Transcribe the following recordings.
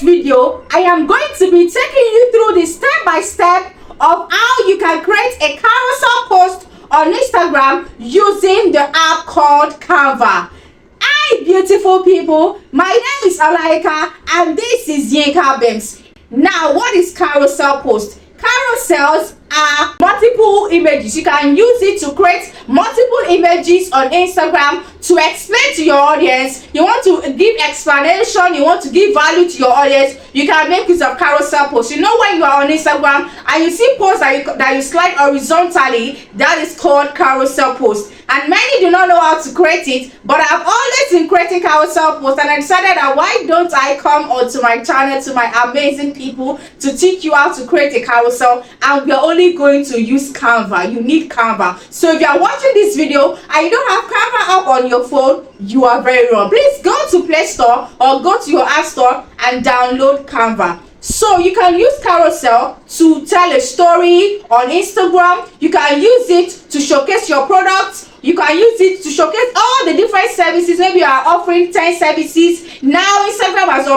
video, I am going to be taking you through the step-by-step of how you can create a carousel post on Instagram using the app called Canva. Hi beautiful people, my name is Alaika and this is Yinka Bems. Now, what is carousel post? Carousels are multiple images. You can use it to create multiple images on Instagram to explain to your audience. You want to give explanation, you want to give value to your audience, you can make use of carousel posts. You know, when you are on Instagram and you see posts that you slide horizontally, that is called carousel post. And many do not know how to create it, but I've always been creating carousel posts, and I decided that why don't I come onto my channel to my amazing people to teach you how to create a carousel, and we're only going to use Canva. You need Canva. So if you are watching this video and you don't have Canva up on your phone, you are very wrong. Please go to Play Store or go to your App Store and download Canva. So you can use carousel to tell a story on Instagram. You can use it to showcase your products. You can use it to showcase all the different services. Maybe you are offering 10 services. Now Instagram has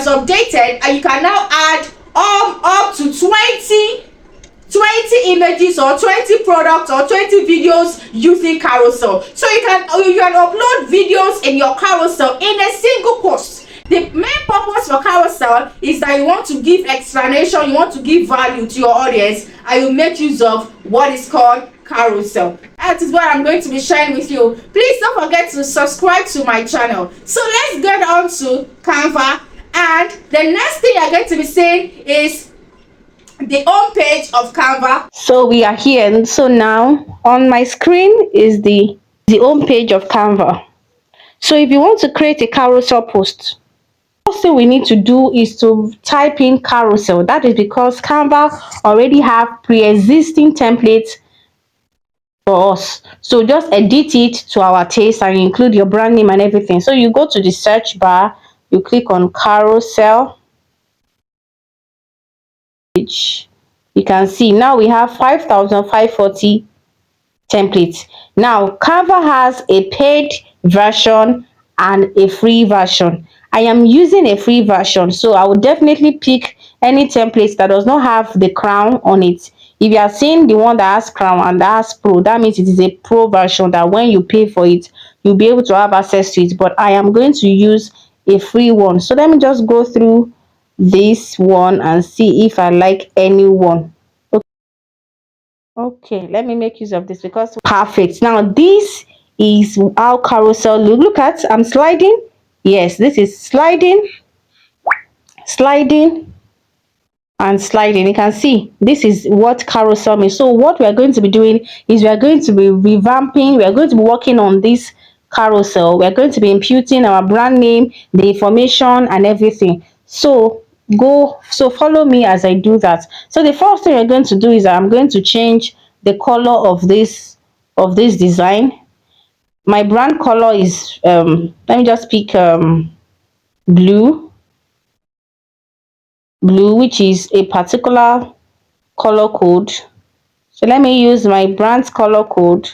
updated and you can now add up to 20 images or 20 products or 20 videos using carousel. So you can upload videos in your carousel in a single post. The main purpose for carousel is that you want to give explanation, you want to give value to your audience, and you make use of what is called carousel. That is what I'm going to be sharing with you. Please don't forget to subscribe to my channel. So let's get on to Canva, and the next thing you're going to be seeing is the home page of Canva. So we are here. So now on my screen is the home page of Canva. So if you want to create a carousel post, first thing we need to do is to type in carousel. That is because Canva already have pre-existing templates for us. So just edit it to our taste and include your brand name and everything. So you go to the search bar, you click on carousel. You can see now we have 5,540 templates. Now Canva has a paid version and a free version. I am using a free version, so I would definitely pick any template that does not have the crown on it. If you are seeing the one that has crown and that has pro, that means it is a pro version, that when you pay for it you'll be able to have access to it. But I am going to use a free one, so let me just go through this one and see if I like any one. Okay, let me make use of this because perfect. Now this is how carousel look at. I'm sliding. Yes, this is sliding and sliding. You can see this is what carousel means. So what we are going to be doing is we are going to be revamping, we are going to be working on this carousel. We are going to be imputing our brand name, the information and everything. So follow me as I do that. So the first thing we're going to do is I'm going to change the color of this design. My brand color is let me just pick blue, which is a particular color code. So let me use my brand's color code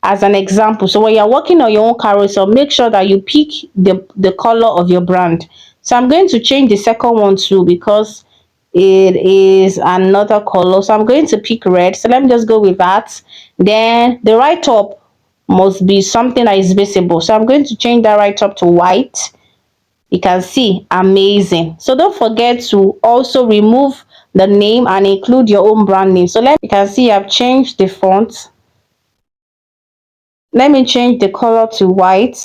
as an example. So when you're working on your own carousel, make sure that you pick the color of your brand. So I'm going to change the second one too because it is another color. So I'm going to pick red. So let me just go with that. Then the right top must be something that is visible. So I'm going to change that right top to white. You can see, amazing. So don't forget to also remove the name and include your own brand name. So you can see I've changed the font. Let me change the color to white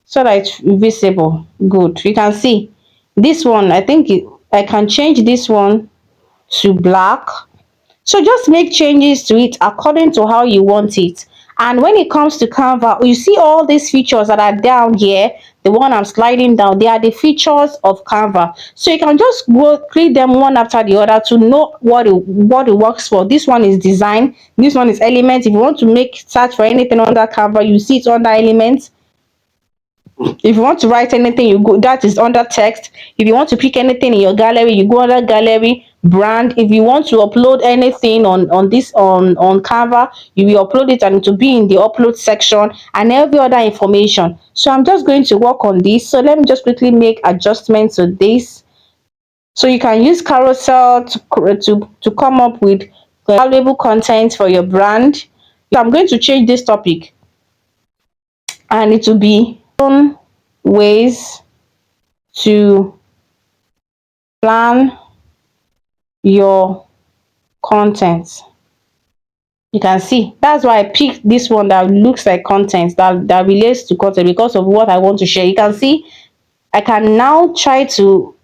so that it's visible. Good. You can see this one. I think I can change this one to black. So just make changes to it according to how you want it. And when it comes to Canva, you see all these features that are down here, the one I'm sliding down, they are the features of Canva. So you can just go click them one after the other to know what it works for. This one is design, this one is elements. If you want to search for anything under Canva, you see it under elements. If you want to write anything, you go, that is under text. If you want to pick anything in your gallery, you go under gallery. brand. If you want to upload anything on this on Canva, you will upload it and it will be in the upload section and every other information. So I'm just going to work on this. So let me just quickly make adjustments to this. So you can use Carousel to come up with valuable content for your brand. So I'm going to change this topic and it will be ways to plan your content. You can see that's why I picked this one that looks like content, that relates to content, because of what I want to share. You can see I can now try to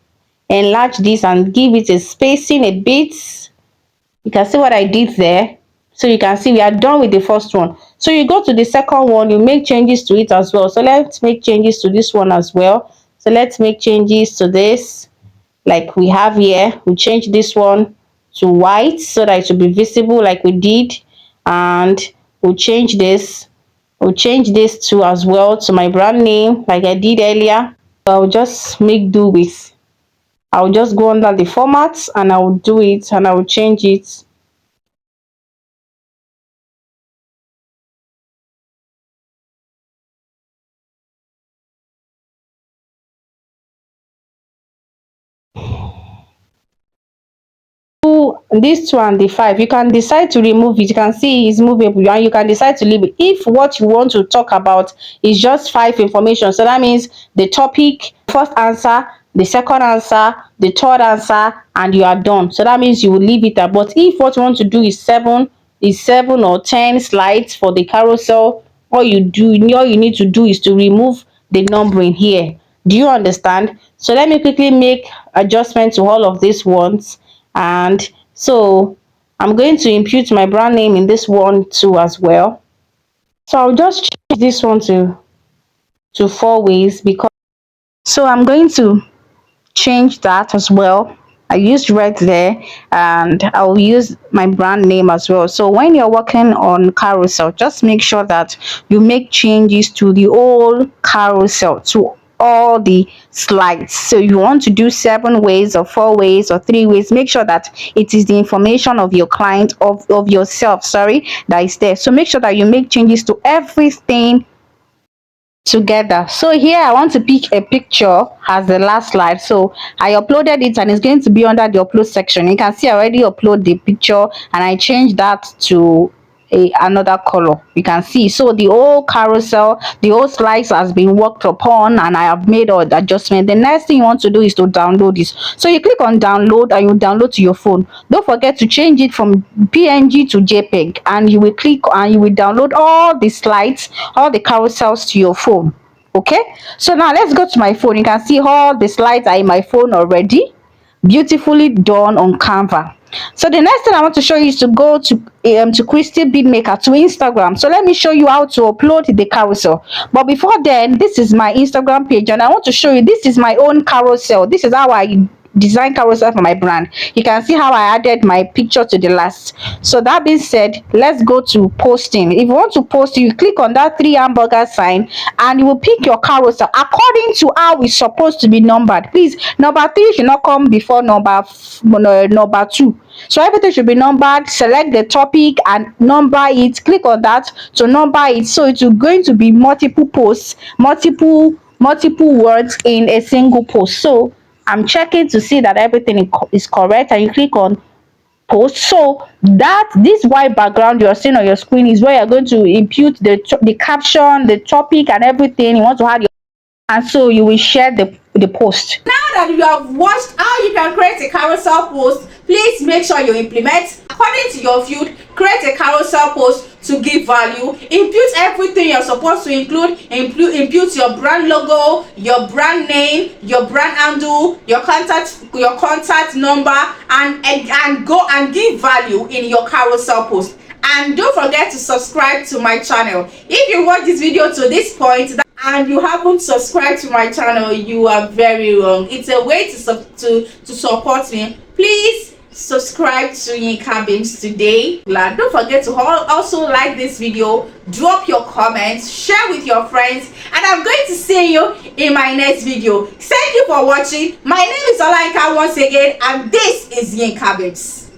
enlarge this and give it a spacing a bit. You can see what I did there. So you can see we are done with the first one. So you go to the second one, you make changes to it as well. So let's make changes to this one as well. So let's make changes to this, like we have here. We change this one to white so that it will be visible like we did, and we'll change this to as well to my brand name like I did earlier. I'll just make do with, I'll just go under the formats and I'll do it and I'll change it. This two and the 5, you can decide to remove it. You can see it's movable and you can decide to leave it if what you want to talk about is just 5 information. So that means the topic, first answer, the second answer, the third answer, and you are done. So that means you will leave it there. But if what you want to do is 7 or 10 slides for the carousel, all you need to do is to remove the numbering here. Do you understand? So let me quickly make adjustment to all of these ones. And so I'm going to impute my brand name in this one too as well. So I'll just change this one to 4 ways, because so I'm going to change that as well. I used red there and I'll use my brand name as well. So when you're working on carousel, just make sure that you make changes to the whole carousel, to all the slides. So you want to do 7 ways or 4 ways or 3 ways, make sure that it is the information of your client, of yourself, sorry, that is there. So make sure that you make changes to everything together. So here I want to pick a picture as the last slide. So I uploaded it and it's going to be under the upload section. You can see I already upload the picture and I changed that to another color. You can see, so the whole carousel, the whole slides has been worked upon and I have made all the adjustment. The next thing you want to do is to download this. So you click on download and you download to your phone. Don't forget to change it from PNG to JPEG, and you will click and you will download all the slides, all the carousels to your phone. Okay, so now let's go to my phone. You can see all the slides are in my phone already, beautifully done on Canva. So the next thing I want to show you is to go to Christy Beadmaker, to Instagram. So let me show you how to upload the carousel. But before then, this is my Instagram page and I want to show you, this is my own carousel. This is how I design carousel for my brand. You can see how I added my picture to the last. So that being said, let's go to posting. If you want to post, you click on that 3 hamburger sign and you will pick your carousel according to how it's supposed to be numbered. Please, number 3 should not come before number 2. So everything should be numbered. Select the topic and number it. Click on that to number it. So it's going to be multiple posts, multiple words in a single post. So I'm checking to see that everything is correct, and you click on post. So that this white background you're seeing on your screen is where you're going to impute the caption, the topic, and everything you want to add. And so you will share the post. Now that you have watched how you can create a carousel post, please make sure you implement according to your field. Create a carousel post to give value. Impute everything you're supposed to include. Impute your brand logo, your brand name, your brand handle, your contact number, and go and give value in your carousel post. And don't forget to subscribe to my channel. If you watch this video to this point and you haven't subscribed to my channel, you are very wrong. It's a way to support me. Please subscribe to Yinka Beams today. Don't forget to also like this video, drop your comments, share with your friends, and I'm going to see you in my next video. Thank you for watching. My name is Olayinka once again, and this is Yinka Beams.